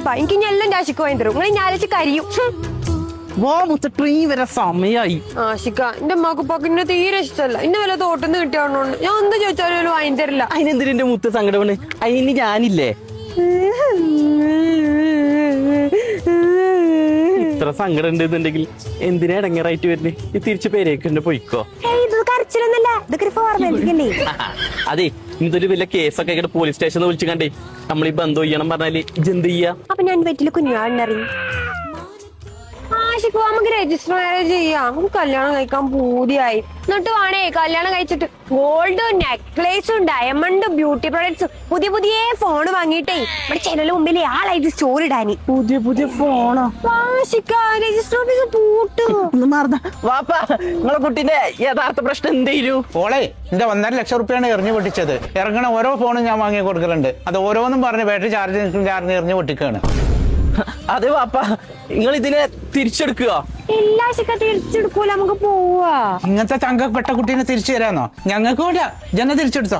ഉറപ്പാ എനിക്ക് ഞാൻ എല്ലാം ആശിക്ക് വാങ്ങി തരും നിങ്ങൾ ഞായറാഴ്ച കരിയും വാ മുത്ത ട്രെയിൻ വരെ സമയായി. ആശിക്ക എന്റെ അമ്മക്ക് പക്കിന്നെ തീരെ ഇഷ്ടമല്ല ഇന്നെ വല്ല തോട്ടന്ന് കിട്ടിയോണ്ട് ഞാൻ എന്ത് ചോദിച്ചാലും വാങ്ങി തരില്ല. അതിനെന്തിനാ എന്റെ മുത്ത സങ്കടമാണ്? അതിന് ഞാനില്ലേ. ഇത്ര സങ്കടം ഉണ്ടെന്നുണ്ടെങ്കിൽ എന്തിനാ ഇടങ്ങറായിട്ട് വരുന്നേ? ഈ തിരിച്ചു പേരേക്ക് പോയിക്കോ. കരച്ചിലൊന്നല്ല ഇതൊക്കെ ഫോർമാലിറ്റിക്കല്ലേ. അതെ ഇതൊരു വലിയ കേസൊക്കെ ആയിട്ട് പോലീസ് സ്റ്റേഷനിൽ വിളിച്ചു കണ്ടേ നമ്മൾ ഈ ബന്ധം ചെയ്യണം പറഞ്ഞാല് ഇജെന്ത് ചെയ്യാ? അപ്പൊ ഞാൻ വീട്ടില് കുഞ്ഞാളിനറിയും ആശിക്ക് നമുക്ക് രജിസ്റ്റർ മാരേജ് ചെയ്യാം. നമുക്ക് കല്യാണം കഴിക്കാൻ പൂതിയായി. എന്നിട്ട് വേണേ കല്യാണം കഴിച്ചിട്ട് ഗോൾഡ് നെക്ലേസും ഡയമണ്ട് ബ്യൂട്ടി പ്രൊഡക്ട്സും പുതിയ പുതിയ ഫോൺ വാങ്ങിയിട്ടേ നമ്മുടെ ചാനലിന് മുമ്പിൽ ആളായിട്ട് സ്റ്റോറി ഇടാനി. പുതിയ പുതിയ ഫോണോ? ആശിക്ക രജിസ്റ്റർ ഓഫീസ് പൂട്ടു. വാപ്പാ നിങ്ങളെ കുട്ടീന്റെ യഥാർത്ഥ പ്രശ്നം എന്തേലും? ഓളെ എന്റെ 1.5 ലക്ഷം റുപ്യാണ് എറിഞ്ഞു പൊട്ടിച്ചത്. ഇറങ്ങണ ഓരോ ഫോണും ഞാൻ വാങ്ങി കൊടുക്കലുണ്ട്. അത് ഓരോന്നും പറഞ്ഞ് ബാറ്ററി ചാർജ് എറിഞ്ഞു പൊട്ടിക്കാണ്. അതെ വാപ്പാ നിങ്ങൾ ഇതിനെ തിരിച്ചെടുക്കുക? ഇല്ല ആശിക്ക തിരിച്ചെടുക്കൂല നമുക്ക് പോവാ. ഇങ്ങനത്തെ ചങ്കപ്പെട്ട കുട്ടീനെ തിരിച്ചു തരാന്നോ? ഞങ്ങൾക്ക് വേണ്ട ജന തിരിച്ചെടുത്തോ.